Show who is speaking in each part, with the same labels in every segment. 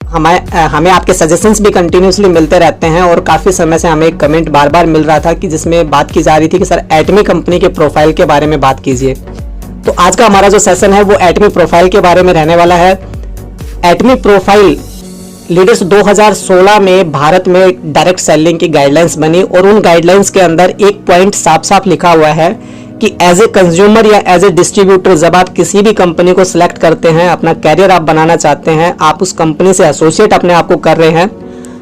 Speaker 1: हमें आपके सजेशंस भी कंटिन्यूसली मिलते रहते हैं और काफ़ी समय से हमें एक कमेंट बार बार मिल रहा था कि जिसमें बात की जा रही थी कि सर एटमी कंपनी के प्रोफाइल के बारे में बात कीजिए। तो आज का हमारा जो सेशन है वो एटमी प्रोफाइल के बारे में रहने वाला है। एटमी प्रोफाइल लीडर्स 2016 में भारत में डायरेक्ट सेलिंग की गाइडलाइंस बनी और उन गाइडलाइंस के अंदर एक पॉइंट साफ साफ लिखा हुआ है कि एज ए कंज्यूमर या एज ए डिस्ट्रीब्यूटर जब आप किसी भी कंपनी को सिलेक्ट करते हैं, अपना कैरियर आप बनाना चाहते हैं, आप उस कंपनी से एसोसिएट अपने आप को कर रहे हैं,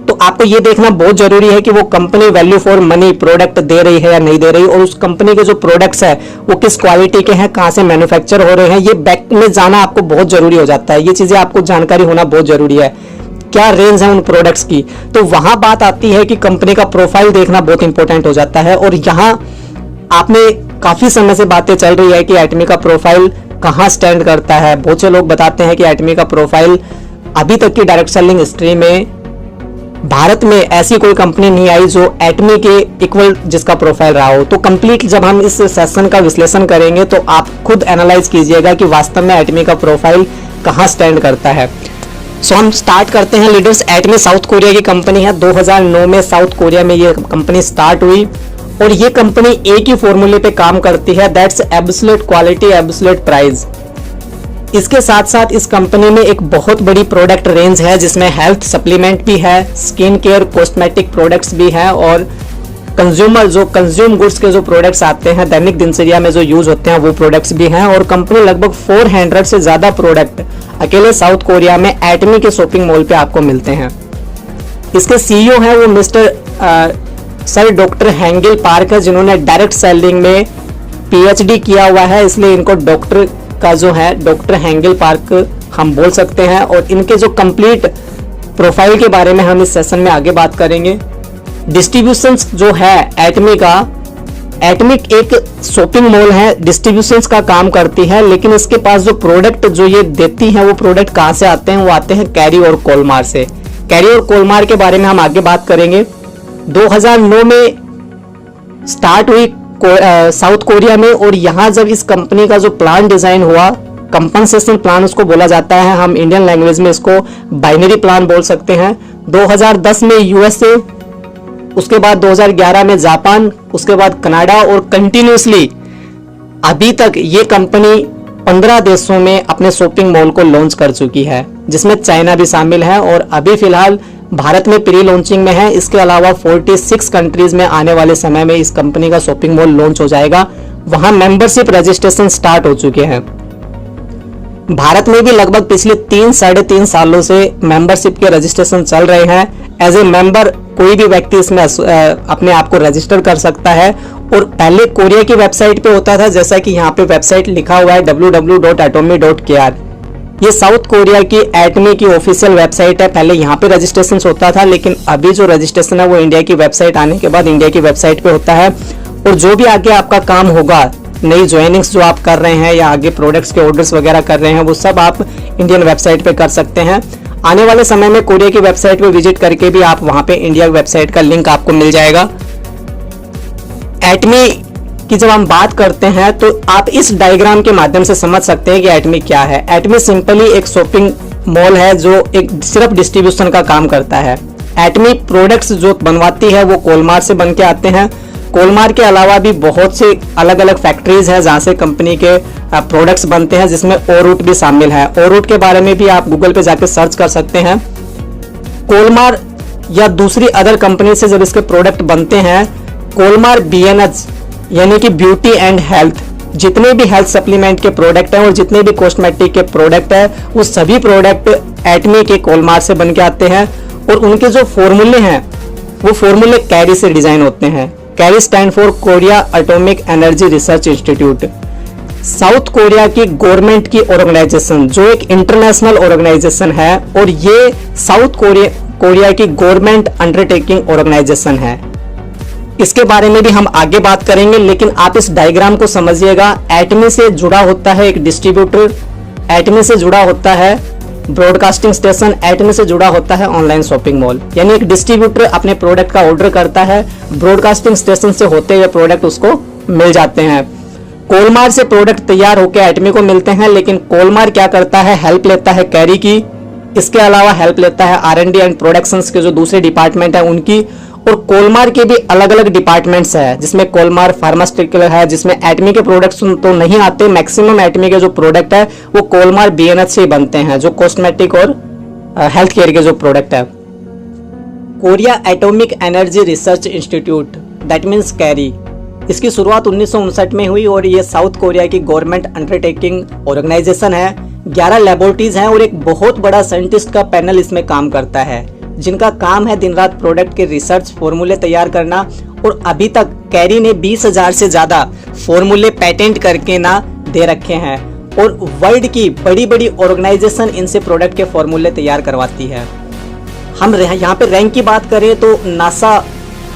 Speaker 1: तो आपको ये देखना बहुत जरूरी है कि वो company value for money product दे रही है या नहीं दे रही, और उस कंपनी के जो प्रोडक्ट्स है वो किस क्वालिटी के हैं, कहाँ से मैन्युफैक्चर हो रहे हैं, ये बैक में जाना आपको बहुत जरूरी हो जाता है। ये चीजें आपको जानकारी होना बहुत जरूरी है, क्या रेंज है उन प्रोडक्ट्स की। तो वहां बात आती है कि कंपनी का प्रोफाइल देखना बहुत इंपॉर्टेंट हो जाता है। और यहाँ आपने काफी समय से बातें चल रही है कि एटमी का प्रोफाइल कहां स्टैंड करता है। बहुत से लोग बताते हैं कि एटमी का प्रोफाइल अभी तक की डायरेक्ट सेलिंग हिस्ट्री में भारत में ऐसी कोई कंपनी नहीं आई जो एटमी के इक्वल जिसका प्रोफाइल रहा हो। तो कंप्लीट जब हम इस सेशन का विश्लेषण करेंगे तो आप खुद एनालाइज कीजिएगा कि वास्तव में एटमी का प्रोफाइल कहां स्टैंड करता है। सो हम स्टार्ट करते हैं लीडर्स। एटमी साउथ कोरिया की कंपनी है। 2009 में साउथ कोरिया में ये कंपनी स्टार्ट हुई और ये कंपनी एक ही फॉर्मूले पे काम करती है, that's absolute quality absolute price. इसके साथ साथ इस कंपनी में एक बहुत बड़ी प्रोडक्ट रेंज है जिसमें हेल्थ सप्लीमेंट भी है, स्किन केयर कॉस्मेटिक प्रोडक्ट्स भी हैं और कंज्यूम गुड्स के जो प्रोडक्ट्स आते हैं दैनिक दिनचर्या में जो यूज होते हैं वो प्रोडक्ट्स भी हैं। और कंपनी लगभग 400 से ज्यादा प्रोडक्ट अकेले साउथ कोरिया में एटमी के शॉपिंग मॉल पे आपको मिलते हैं। इसके सीईओ हैं वो मिस्टर सर डॉक्टर हैंगल पार्क है, जिन्होंने डायरेक्ट सेलिंग में पीएचडी किया हुआ है, इसलिए इनको डॉक्टर का जो है डॉक्टर हैंगल पार्क हम बोल सकते हैं। और इनके जो कंप्लीट प्रोफाइल के बारे में हम इस सेशन में आगे बात करेंगे। डिस्ट्रीब्यूशन जो है एटमी का, एटमी एक शॉपिंग मॉल है, डिस्ट्रीब्यूशन का काम करती है, लेकिन इसके पास जो प्रोडक्ट जो ये देती है वो प्रोडक्ट कहां से आते हैं, वो आते हैं कैरी और कोलमार से। कैरी और कोलमार के बारे में हम आगे बात करेंगे। 2009 में स्टार्ट हुई साउथ कोरिया में और यहाँ जब इस कंपनी का जो प्लान डिजाइन हुआ, कंपनसेशन प्लान उसको बोला जाता है, हम इंडियन लैंग्वेज में इसको बाइनरी प्लान बोल सकते हैं। 2010 में यूएसए, उसके बाद 2011 में जापान, उसके बाद कनाडा और कंटिन्यूसली अभी तक ये कंपनी 15 देशों में अपने शॉपिंग मॉल को लॉन्च कर चुकी है, जिसमें चाइना भी शामिल है और अभी फिलहाल भारत में प्री लॉन्चिंग में है। इसके अलावा 46 कंट्रीज में आने वाले समय में इस कंपनी का शॉपिंग मॉल लॉन्च हो जाएगा। वहां मेंबरशिप रजिस्ट्रेशन स्टार्ट हो चुके हैं। भारत में भी लगभग पिछले 3-3.5 सालों से मेंबरशिप के रजिस्ट्रेशन चल रहे हैं। एज ए मेंबर कोई भी व्यक्ति इसमें अपने आप को रजिस्टर कर सकता है। और पहले कोरिया की वेबसाइट पे होता था, जैसा कि यहाँ पे वेबसाइट लिखा हुआ है www.atomy.kr। ये साउथ कोरिया की एटमी की ऑफिशियल वेबसाइट है। पहले यहाँ पे रजिस्ट्रेशन होता था, लेकिन अभी जो रजिस्ट्रेशन है वो इंडिया की वेबसाइट आने के बाद इंडिया की वेबसाइट पे होता है। और जो भी आगे आपका काम होगा, नई ज्वाइनिंग्स जो आप कर रहे हैं या आगे प्रोडक्ट्स के ऑर्डर्स वगैरह कर रहे हैं, वो सब आप इंडियन वेबसाइट पे कर सकते हैं। आने वाले समय में कोरिया की वेबसाइट पे विजिट करके भी आप वहां पे इंडिया वेबसाइट का लिंक आपको मिल जाएगा। एटमी की जब हम बात करते हैं तो आप इस डायग्राम के माध्यम से समझ सकते हैं कि एटमी क्या है। एटमी सिंपली एक शॉपिंग मॉल है जो एक सिर्फ डिस्ट्रीब्यूशन का काम करता है। एटमी प्रोडक्ट्स जो बनवाती है वो कोलमार से बन के आते हैं। कोलमार के अलावा भी बहुत से अलग अलग फैक्ट्रीज हैं जहां से कंपनी के प्रोडक्ट्स बनते हैं, जिसमें ओरूट भी शामिल है। ओरूट के बारे में भी आप गूगल पे जाकर सर्च कर सकते हैं। कोलमार या दूसरी अदर कंपनी से जब इसके प्रोडक्ट बनते हैं, कोलमार बीएनएच यानी कि ब्यूटी एंड हेल्थ, जितने भी हेल्थ सप्लीमेंट के प्रोडक्ट हैं और जितने भी कॉस्मेटिक के प्रोडक्ट हैं, वो सभी प्रोडक्ट एटमी के कोलमार से बन के आते हैं। और उनके जो फॉर्मूले हैं वो फॉर्मूले कैरी से डिजाइन होते हैं। Carry stand for Korea atomic energy research institute. South Korea की गवर्नमेंट की ऑर्गेनाइजेशन, जो एक इंटरनेशनल ऑर्गेनाइजेशन है, और ये साउथ कोरिया की गवर्नमेंट अंडरटेकिंग ऑर्गेनाइजेशन है। इसके बारे में भी हम आगे बात करेंगे, लेकिन आप इस डायग्राम को समझिएगा। एटमी से जुड़ा होता है एक डिस्ट्रीब्यूटर, एटमी से जुड़ा होता है ब्रॉडकास्टिंग स्टेशन, एटमी से जुड़ा होता है ऑनलाइन शॉपिंग मॉल। यानी एक डिस्ट्रीब्यूटर अपने प्रोडक्ट का ऑर्डर करता है, ब्रॉडकास्टिंग स्टेशन से होते हुए प्रोडक्ट उसको मिल जाते हैं। कोलमार से प्रोडक्ट तैयार होकर एटमी को मिलते हैं, लेकिन कोलमार क्या करता है, हेल्प लेता है कैरी की, इसके अलावा हेल्प लेता है R&D एंड प्रोडक्शंस के जो दूसरे डिपार्टमेंट है उनकी, और कोलमार के भी अलग अलग डिपार्टमेंट्स है, जिसमें कोलमार फार्मास्यूटिकल है, जिसमें एटमी के प्रोडक्ट्स तो नहीं आते। मैक्सिमम एटमी के जो प्रोडक्ट है वो कोलमार BNH से ही बनते हैं, जो कॉस्मेटिक और हेल्थ केयर के जो प्रोडक्ट है। Korea atomic energy research institute, that means carry, इसकी शुरुआत 1959 में हुई और ये साउथ कोरिया की गवर्नमेंट अंडरटेकिंग ऑर्गेनाइजेशन है। 11 लेबोरेटरीज हैं और एक बहुत बड़ा साइंटिस्ट का पैनल इसमें काम करता है, जिनका काम है दिन रात प्रोडक्ट के रिसर्च फॉर्मूले तैयार करना। और अभी तक कैरी ने 20,000 से ज्यादा फॉर्मूले पेटेंट करके ना दे रखे हैं, और वर्ल्ड की बड़ी बड़ी ऑर्गेनाइजेशन इनसे प्रोडक्ट के फॉर्मूले तैयार करवाती है। हम यहाँ पे रैंक की बात करें तो नासा,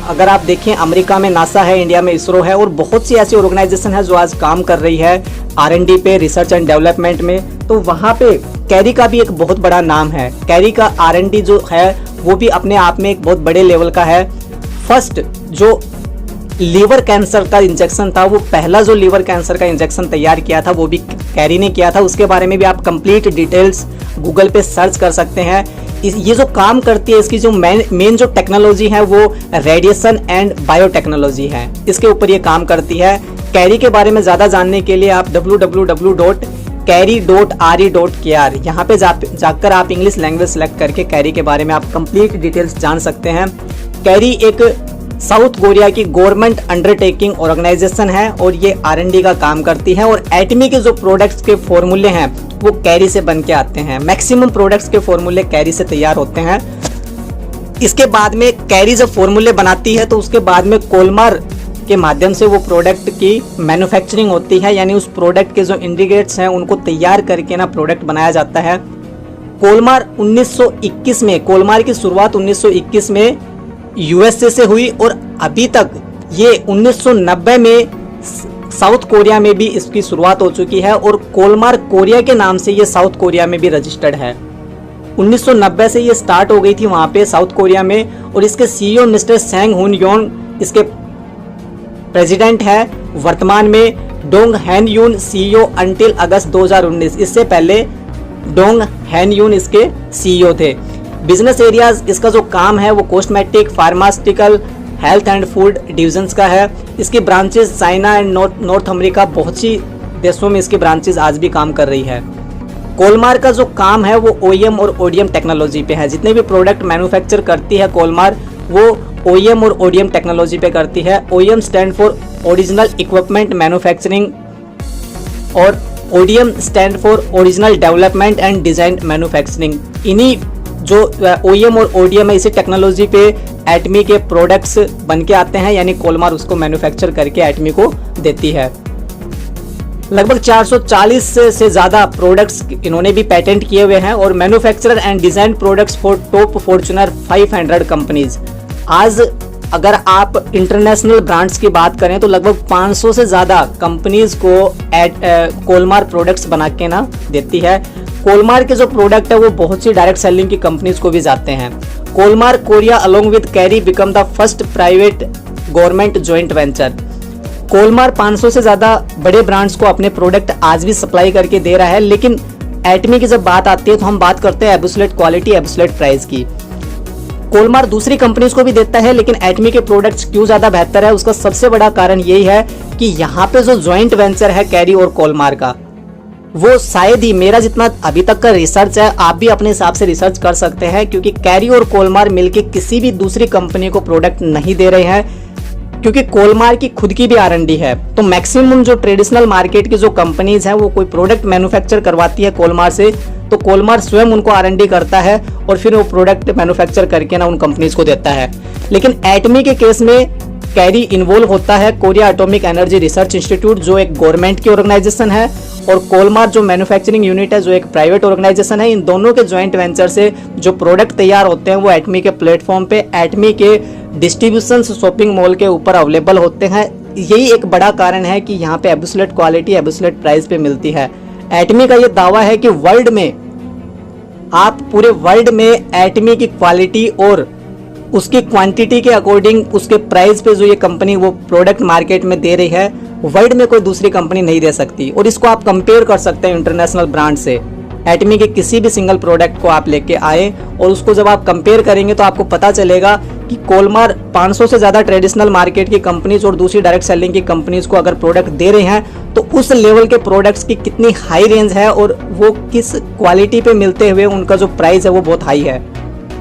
Speaker 1: अगर आप देखें अमेरिका में नासा है, इंडिया में इसरो है, और बहुत सी ऐसी ऑर्गेनाइजेशन है जो आज काम कर रही है R&D पे, रिसर्च एंड डेवलपमेंट में। तो वहाँ पे कैरी का भी एक बहुत बड़ा नाम है। कैरी का R&D जो है वो भी अपने आप में एक बहुत बड़े लेवल का है। फर्स्ट जो लीवर कैंसर का इंजेक्शन था, वो पहला जो लीवर कैंसर का इंजेक्शन तैयार किया था वो भी कैरी ने किया था। उसके बारे में भी आप कंप्लीट डिटेल्स गूगल पे सर्च कर सकते हैं। ये जो काम करती है, इसकी जो मेन जो टेक्नोलॉजी है वो रेडिएशन एंड बायोटेक्नोलॉजी है, इसके ऊपर ये काम करती है। कैरी के बारे में ज़्यादा जानने के लिए आप www.carry.re.kr यहाँ पे जाकर आप इंग्लिश लैंग्वेज सेलेक्ट करके कैरी के बारे में आप कंप्लीट डिटेल्स जान सकते हैं। कैरी एक साउथ कोरिया की गवर्नमेंट अंडरटेकिंग ऑर्गेनाइजेशन है और ये R&D का काम करती है, और एटमी के जो प्रोडक्ट्स के फॉर्मूले हैं वो कैरी से बन के आते हैं। मैक्सिमम प्रोडक्ट्स के फॉर्मूले कैरी से तैयार होते हैं। इसके बाद में कैरी जब फॉर्मूले बनाती है तो उसके बाद में कोलमार के माध्यम से वो प्रोडक्ट की मैन्युफैक्चरिंग होती है, यानी उस प्रोडक्ट के जो इंग्रेडिएंट्स हैं उनको तैयार करके ना प्रोडक्ट बनाया जाता है। कोलमार 1921 में, कोलमार की शुरुआत 1921 में USA से हुई, और अभी तक ये 1990 में साउथ कोरिया में भी इसकी शुरुआत हो चुकी है, और कोलमार कोरिया के नाम से ये साउथ कोरिया में भी रजिस्टर्ड है। 1990 से ये स्टार्ट हो गई थी वहाँ पे साउथ कोरिया में, और इसके CEO मिस्टर सेंग हुन योन इसके प्रेसिडेंट है। वर्तमान में डोंग हैन यून CEO अंटिल अगस्त 2019, इससे पहले डोंग हैन यून इसके CEO थे। बिजनेस एरियाज इसका जो काम है वो cosmetic, pharmaceutical, health and food divisions का है। इसकी branches China and north America, बहुत सी देशों में इसकी ब्रांचेस आज भी काम कर रही है। कोलमार का जो काम है वो OEM और ODM टेक्नोलॉजी पे है। जितने भी प्रोडक्ट मैन्युफैक्चर करती है कोलमार वो OEM और ODM टेक्नोलॉजी पे करती है। OEM stand for original equipment manufacturing और ODM stand for original development and design manufacturing. इन्हीं जो OEM और ODM है, इसी टेक्नोलॉजी पे एटमी के प्रोडक्ट्स बन के आते हैं, यानी कोलमार उसको मैन्युफैक्चर करके एटमी को देती है। लगभग 440 से ज़्यादा प्रोडक्ट्स इन्होंने भी पेटेंट किए हुए हैं, और manufacturer and design products for top Fortuner 500 companies. आज अगर आप इंटरनेशनल ब्रांड्स की बात करें तो लगभग 500 से ज़्यादा कंपनीज को कोलमार प्रोडक्ट्स बना के ना देती है। कोलमार के जो प्रोडक्ट है वो बहुत सी डायरेक्ट सेलिंग की कंपनीज को भी जाते हैं। Kolmar Korea along with carry become the first private government joint venture. Kolmar 500 से ज़्यादा बड़े ब्रांड्स को अपने प्रोडक्ट आज भी सप्लाई करके दे रहा है, लेकिन एटमी की जब बात आती है तो हम बात करते हैं एब्सोल्यूट क्वालिटी, एब्सोल्यूट प्राइस की। कोलमार दूसरी कंपनीज को भी देता है, लेकिन एटमी के प्रोडक्ट्स क्यों ज़्यादा बेहतर है उसका सबसे बड़ा कारण यही है कि यहाँ पे जो जॉइंट वेंचर है कैरी और कोलमार का, वो शायद ही, मेरा जितना अभी तक का रिसर्च है, आप भी अपने हिसाब से रिसर्च कर सकते हैं, क्योंकि कैरी और कोलमार मिलके किसी भी दूसरी कंपनी को प्रोडक्ट नहीं दे रहे हैं, क्योंकि कोलमार की खुद की भी R&D है। तो मैक्सिमम जो ट्रेडिशनल मार्केट की जो कंपनीज हैं वो कोई प्रोडक्ट मैन्युफैक्चर करवाती है कोलमार से, तो कोलमार स्वयं उनको R&D करता है और फिर वो प्रोडक्ट मैन्युफैक्चर करके ना उन कंपनीज को देता है। लेकिन एटमी के केस में कैरी इन्वॉल्व होता है Korea atomic energy research institute, जो एक गवर्नमेंट की ऑर्गेनाइजेशन है, और कोलमार जो मैन्युफैक्चरिंग यूनिट है जो एक प्राइवेट ऑर्गेनाइजेशन है। इन दोनों के ज्वाइंट वेंचर से जो प्रोडक्ट तैयार होते हैं वो एटमी के प्लेटफॉर्म पे, एटमी के डिस्ट्रीब्यूशन शॉपिंग मॉल के ऊपर अवेलेबल होते हैं। यही एक बड़ा कारण है कि यहाँ पे एब्सोल्यूट क्वालिटी, एब्सोल्यूट प्राइस पे मिलती है। एटमी का ये दावा है कि वर्ल्ड में, आप पूरे वर्ल्ड में एटमी की क्वालिटी और उसकी क्वांटिटी के अकॉर्डिंग उसके प्राइस पे जो ये कंपनी वो प्रोडक्ट मार्केट में दे रही है, वर्ल्ड में कोई दूसरी कंपनी नहीं दे सकती। और इसको आप कंपेयर कर सकते हैं इंटरनेशनल ब्रांड से। एटमी के किसी भी सिंगल प्रोडक्ट को आप लेके आए और उसको जब आप कंपेयर करेंगे तो आपको पता चलेगा कि कोलमार 500 से ज़्यादा ट्रेडिशनल मार्केट की कंपनीज और दूसरी डायरेक्ट सेलिंग की कंपनीज को अगर प्रोडक्ट दे रहे हैं तो उस लेवल के प्रोडक्ट्स की कितनी हाई रेंज है और वो किस क्वालिटी पे मिलते हुए उनका जो प्राइस है वो बहुत हाई है।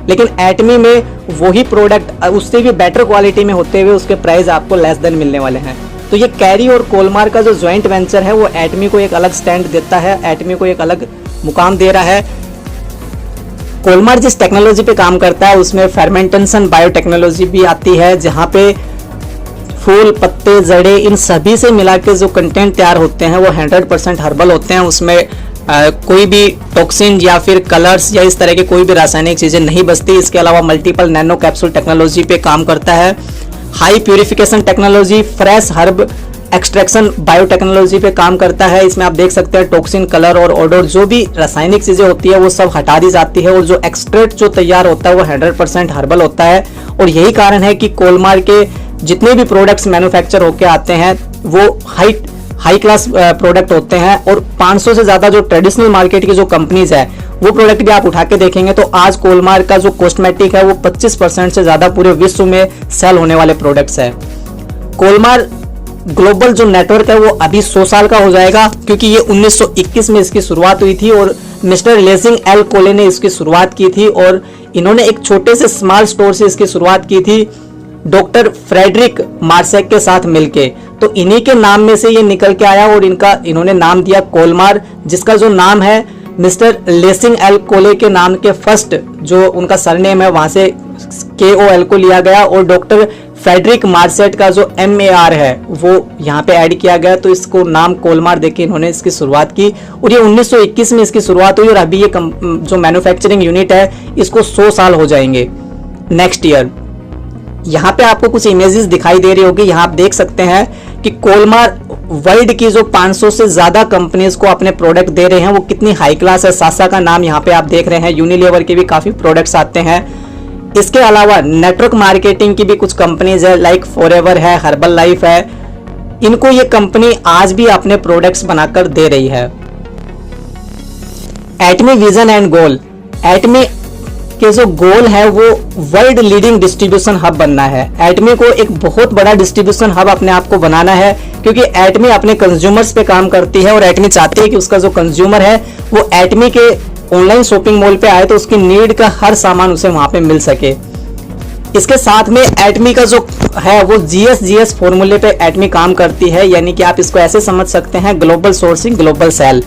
Speaker 1: लेकिन एटमी में वही प्रोडक्ट उससे भी बेटर क्वालिटी में होते हुए उसके प्राइस आपको लेस देन मिलने वाले हैं। तो ये कैरी और कोलमार का जो ज्वाइंट वेंचर है वो एटमी को एक अलग स्टैंड देता है, एटमी को एक अलग मुकाम दे रहा है। कोलमार जिस टेक्नोलॉजी पे काम करता है उसमें फर्मेंटेशन बायोटेक्नोलॉजी भी आती है, जहाँ पे फूल, पत्ते, जड़े, इन सभी से मिला के जो कंटेंट तैयार होते हैं वो 100% हर्बल होते हैं। उसमें कोई भी टॉक्सिन या फिर कलर्स या इस तरह के कोई भी रासायनिक चीज़ें नहीं बचती। इसके अलावा मल्टीपल नैनो कैप्सूल टेक्नोलॉजी पे काम करता है, high purification technology, fresh herb extraction biotechnology पे काम करता है। इसमें आप देख सकते हैं टॉक्सिन, कलर और ऑडर जो भी रासायनिक चीज़ें होती है वो सब हटा दी जाती है और जो एक्सट्रैक्ट जो तैयार होता है वो 100% हर्बल होता है। और यही कारण है कि कोलमार के जितने भी प्रोडक्ट्स मैन्युफैक्चर होके आते हैं वो हाई क्लास प्रोडक्ट होते हैं। और 500 से ज़्यादा जो ट्रेडिशनल मार्केट की जो कंपनीज है वो प्रोडक्ट भी आप उठा के देखेंगे तो आज कोलमार का जो कॉस्मेटिक है वो 25% से ज़्यादा पूरे विश्व में सेल होने वाले प्रोडक्ट्स है। कोलमार ग्लोबल जो नेटवर्क है वो अभी 100 साल का हो जाएगा, क्योंकि ये 1921 में इसकी शुरुआत हुई थी और मिस्टर लेसिंग एल कोले ने इसकी शुरुआत की थी। और इन्होंने एक छोटे से स्मॉल स्टोर से इसकी शुरुआत की थी डॉक्टर फ्रेडरिक मार्सेक के साथ मिलके। तो इन्हीं के नाम में से ये निकल के आया और इन्होंने नाम दिया कोलमार, जिसका जो नाम है मिस्टर लेसिंग एल कोले के नाम के फर्स्ट जो उनका सरनेम है वहां से KOL को लिया गया और डॉक्टर फ्रेडरिक मार्सेट का जो MAR है वो यहाँ पे ऐड किया गया। तो इसको नाम कोलमार देके इन्होंने इसकी शुरुआत की और ये 1921 में इसकी शुरुआत हुई और अभी ये जो मैन्युफैक्चरिंग यूनिट है इसको 100 साल हो जाएंगे नेक्स्ट ईयर। यहाँ पे आपको कुछ इमेजेस दिखाई दे रही होगी, यहाँ आप देख सकते हैं कि कोलमार वर्ल्ड की जो 500 से ज्यादा कंपनीज को अपने प्रोडक्ट दे रहे हैं वो कितनी हाई क्लास है। सासा का नाम यहाँ पे आप देख रहे हैं, यूनिलीवर के भी काफी प्रोडक्ट्स आते हैं। इसके अलावा नेटवर्क मार्केटिंग की भी कुछ कंपनीज है, लाइक फॉरएवर है, हर्बल लाइफ है। इनको ये कंपनी आज भी अपने प्रोडक्ट्स बनाकर दे रही है। एटमी विजन एंड गोल, एटमी के जो गोल है वो वर्ल्ड लीडिंग डिस्ट्रीब्यूशन हब बनना है। एटमी को एक बहुत बड़ा डिस्ट्रीब्यूशन हब अपने आप को बनाना है, क्योंकि एटमी अपने कंज्यूमर्स पे काम करती है और एटमी चाहती है कि उसका जो कंज्यूमर है वो एटमी के ऑनलाइन शॉपिंग मॉल पे आए तो उसकी नीड का हर सामान उसे वहां पे मिल सके। इसके साथ में एटमी का जो है वो GS फॉर्मूले पे एटमी काम करती है, यानी कि आप इसको ऐसे समझ सकते हैं ग्लोबल सोर्सिंग ग्लोबल सेल।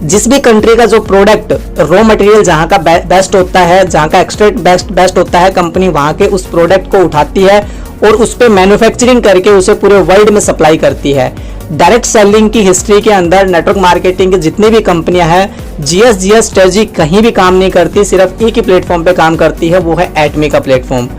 Speaker 1: जिस भी कंट्री का जो प्रोडक्ट रॉ मटेरियल जहां का बेस्ट होता है, जहां का एक्सट्रैक्ट बेस्ट होता है, कंपनी वहां के उस प्रोडक्ट को उठाती है और उस पे मैन्युफैक्चरिंग करके उसे पूरे वर्ल्ड में सप्लाई करती है। डायरेक्ट सेलिंग की हिस्ट्री के अंदर नेटवर्क मार्केटिंग की जितनी भी कंपनियां हैं GS स्ट्रेटजी कहीं भी काम नहीं करती, सिर्फ एक ही प्लेटफॉर्म पे काम करती है, वो है एटमी का प्लेटफॉर्म।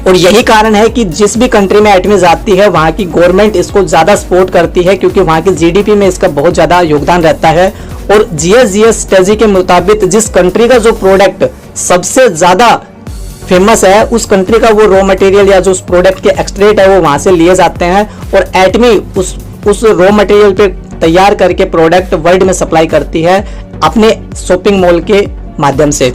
Speaker 1: और यही कारण है कि जिस भी कंट्री में एटमी जाती है वहां की गवर्नमेंट इसको ज्यादा सपोर्ट करती है, क्योंकि वहां की GDP में इसका बहुत ज्यादा योगदान रहता है। और GS स्ट्रेटजी के मुताबिक जिस कंट्री का जो प्रोडक्ट सबसे ज्यादा फेमस है उस कंट्री का वो रॉ मटेरियल या जो उस प्रोडक्ट के एक्सट्रैक्ट है वो वहां से लिए जाते हैं और एटमी उस रॉ मटेरियल पे तैयार करके प्रोडक्ट वर्ल्ड में सप्लाई करती है अपने शॉपिंग मॉल के माध्यम से।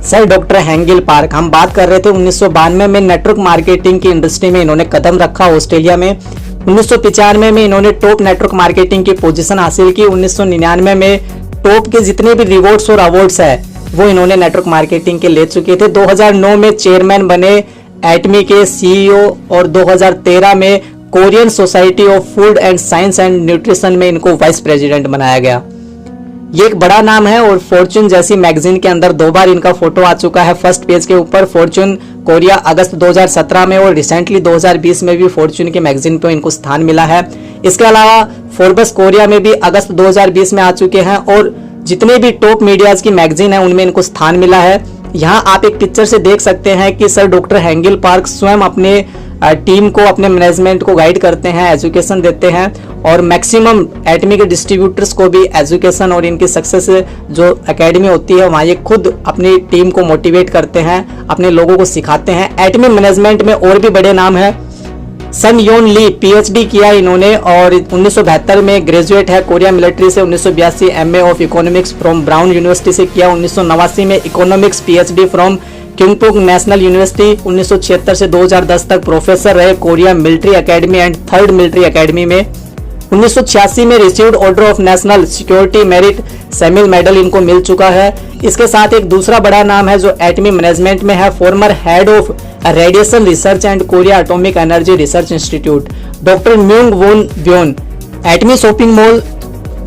Speaker 1: सर डॉक्टर हेंगिल पार्क, हम बात कर रहे थे 1992 में नेटवर्क मार्केटिंग की इंडस्ट्री में इन्होंने कदम रखा ऑस्ट्रेलिया में। 1995 में इन्होंने टॉप नेटवर्क मार्केटिंग की पोजीशन हासिल की। 1999 में टॉप के जितने भी रिवॉर्ड्स और अवार्ड्स है वो इन्होंने नेटवर्क मार्केटिंग के ले चुके थे। 2009 में चेयरमैन बने एटमी के CEO और 2013 में Korean society of food and science and nutrition में इनको वाइस प्रेसिडेंट बनाया गया। ये एक बड़ा नाम है और फॉर्च्यून जैसी मैगजीन के अंदर 2 बार इनका फोटो आ चुका है फर्स्ट पेज के ऊपर। फॉर्च्यून कोरिया अगस्त 2017 में और रिसेंटली 2020 में भी फॉर्च्यून की मैगजीन पे इनको स्थान मिला है। इसके अलावा फोर्ब्स कोरिया में भी अगस्त 2020 में आ चुके हैं और जितने भी टॉप मीडियाज की मैगजीन है उनमें इनको स्थान मिला है। यहाँ आप एक पिक्चर से देख सकते हैं कि सर डॉक्टर हेंगिल पार्क स्वयं अपने टीम को, अपने मैनेजमेंट को गाइड करते हैं, एजुकेशन देते हैं और मैक्सिमम एटमी के डिस्ट्रीब्यूटर्स को भी एजुकेशन और इनकी सक्सेस जो एकेडमी होती है वहाँ ये खुद अपनी टीम को मोटिवेट करते हैं, अपने लोगों को सिखाते हैं। एटमी मैनेजमेंट में और भी बड़े नाम हैं सन योन ली पीएचडी किया इन्होंने और 1972 में ग्रेजुएट है कोरिया मिलिट्री से। 1982 MA of economics from Brown university से किया। 1989 में economics PhD from Kyungpook national university. 1976 से 2010 तक प्रोफेसर रहे Korea military academy and third military academy में। 1986 में received order of national security merit Samil medal इनको मिल चुका है। इसके साथ एक दूसरा बड़ा नाम है जो एटमी मैनेजमेंट में है, farmer head of radiation research and Korea atomic energy research institute, doctor Mueang वोन ब्योन। एटमी शॉपिंग मॉल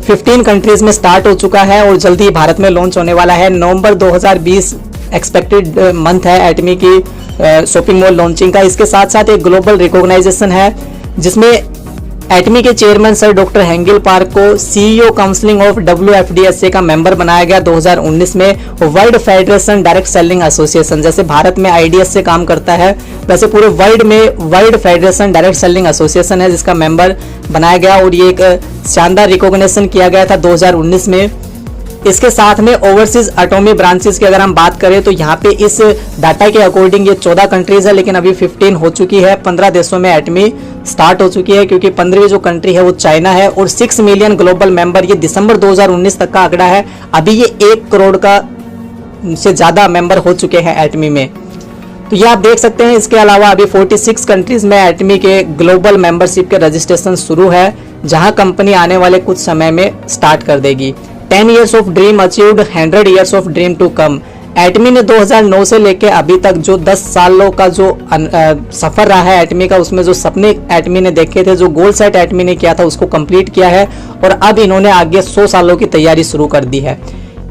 Speaker 1: 15 कंट्रीज में स्टार्ट हो चुका है और जल्दी भारत में लॉन्च होने वाला है। नवंबर 2020 एक्सपेक्टेड मंथ है एटमी की शॉपिंग मॉल लॉन्चिंग का। इसके साथ साथ एक ग्लोबल रिकॉग्नाइजेशन है जिसमें एटमी के चेयरमैन सर डॉक्टर हेंगिल पार्क को सीईओ काउंसिलिंग ऑफ WFDSA का मेंबर बनाया गया 2019 में। World federation direct selling association, जैसे भारत में IDS से काम करता है वैसे पूरे वर्ल्ड में world federation direct selling association है जिसका मेंबर बनाया गया और ये एक शानदार रिकॉग्निशन किया गया था 2019 में। इसके साथ में ओवरसीज एटॉमी ब्रांचेस की अगर हम बात करें तो यहाँ पे इस डाटा के अकॉर्डिंग ये 14 कंट्रीज है, लेकिन अभी 15 हो चुकी है। 15 देशों में एटमी स्टार्ट हो चुकी है क्योंकि 15वीं जो कंट्री है वो चाइना है और 6 मिलियन ग्लोबल मेंबर ये दिसंबर 2019 तक का आंकड़ा है। अभी ये 1 करोड़ का से ज्यादा मेंबर हो चुके हैं एटमी में, तो ये आप देख सकते हैं। इसके अलावा अभी 46 कंट्रीज में एटमी के ग्लोबल मेंबरशिप के रजिस्ट्रेशन शुरू है जहां कंपनी आने वाले कुछ समय में स्टार्ट कर देगी। 10 years of dream achieved, 100 years of dream to come. Atomy ने 2009 से लेके अभी तक जो 10 सालों का जो सफर रहा है एटमी का, उसमें जो सपने एटमी ने देखे थे, जो गोल सेट एटमी ने किया था उसको कंप्लीट किया है और अब इन्होंने आगे 100 सालों की तैयारी शुरू कर दी है।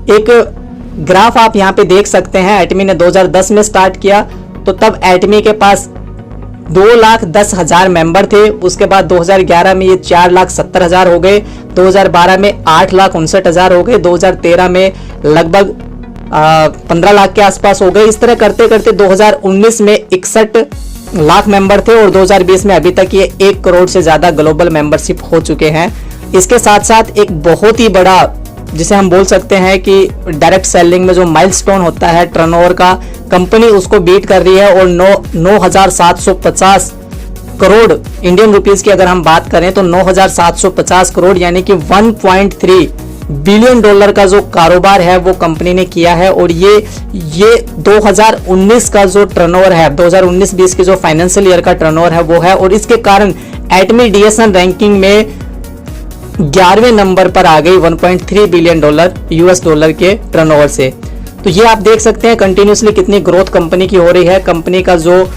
Speaker 1: एक ग्राफ आप यहाँ पे देख सकते हैं। एटमी ने 2010 में स्टार्ट किया तो तब एटमी के पास 2,10,000 मेंबर थे। उसके बाद 2011 में ये 4,70,000 हो गए, 2012 में 8,59,000 हो गए, 2013 में लगभग 15 लाख के आसपास हो गए। इस तरह करते करते 2019 में 61 लाख मेंबर थे और 2020 में अभी तक ये 1 करोड़ से ज्यादा ग्लोबल मेंबरशिप हो चुके हैं। इसके साथ साथ एक बहुत ही बड़ा जिसे हम बोल सकते हैं कि डायरेक्ट सेलिंग में जो माइलस्टोन होता है टर्नओवर का, कंपनी उसको बीट कर रही है और 9,750 करोड़ इंडियन रुपीस की अगर हम बात करें तो 9,750 करोड़ यानी कि 1.3 बिलियन डॉलर का जो कारोबार है वो कंपनी ने किया है। और ये 2019 का जो टर्नओवर है, 2019-20 की जो फाइनेंशियल ईयर का टर्नओवर है वो है और इसके कारण एटमी DSN रैंकिंग में 11वें नंबर पर आ गई 1.3 बिलियन डॉलर US डॉलर के टर्नओवर से। तो ये आप देख सकते हैं कंटिन्यूसली कितनी ग्रोथ कंपनी की हो रही है। कंपनी का जो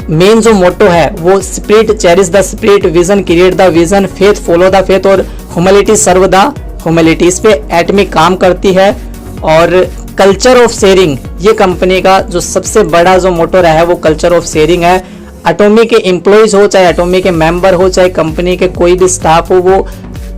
Speaker 1: मेन जो मोटो है वो spirit cherish the spirit, vision create the vision, faith follow the faith और ह्यूमिलिटी सर्व द ह्यूमिलिटी, इस पे एटमी काम करती है। और कल्चर ऑफ शेयरिंग, ये कंपनी का जो सबसे बड़ा जो मोटो रहा है वो कल्चर ऑफ शेयरिंग है। एटॉमी के एम्प्लॉयज हो, चाहे एटॉमी के मेंबर हो, चाहे कंपनी के कोई भी स्टाफ हो, वो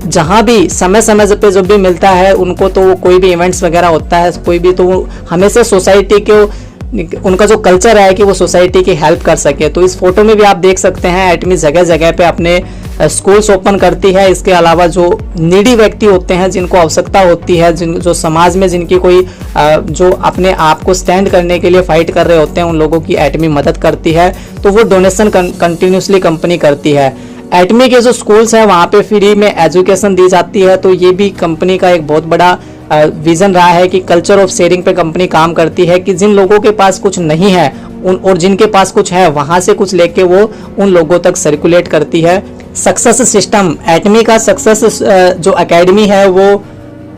Speaker 1: जहां भी समय समय पे जब भी मिलता है उनको, तो कोई भी इवेंट्स वगैरह होता है कोई भी, तो हमेशा सोसाइटी के उनका जो कल्चर है कि वो सोसाइटी की हेल्प कर सके। तो इस फोटो में भी आप देख सकते हैं एटमी जगह जगह पे अपने स्कूल्स ओपन करती है। इसके अलावा जो नीडी व्यक्ति होते हैं जिनको आवश्यकता होती है, जो समाज में जिनकी कोई जो अपने आप को स्टैंड करने के लिए फाइट कर रहे होते हैं, उन लोगों की एटमी मदद करती है। तो वो डोनेशन कंटिन्यूसली कंपनी करती है। एटमी के जो स्कूल्स हैं वहाँ पे फ्री में एजुकेशन दी जाती है। तो ये भी कंपनी का एक बहुत बड़ा विजन रहा है कि कल्चर ऑफ शेयरिंग पे कंपनी काम करती है कि जिन लोगों के पास कुछ नहीं है और जिनके पास कुछ है वहां से कुछ लेके वो उन लोगों तक सर्कुलेट करती है। सक्सेस सिस्टम, एटमी का सक्सेस जो एकेडमी है वो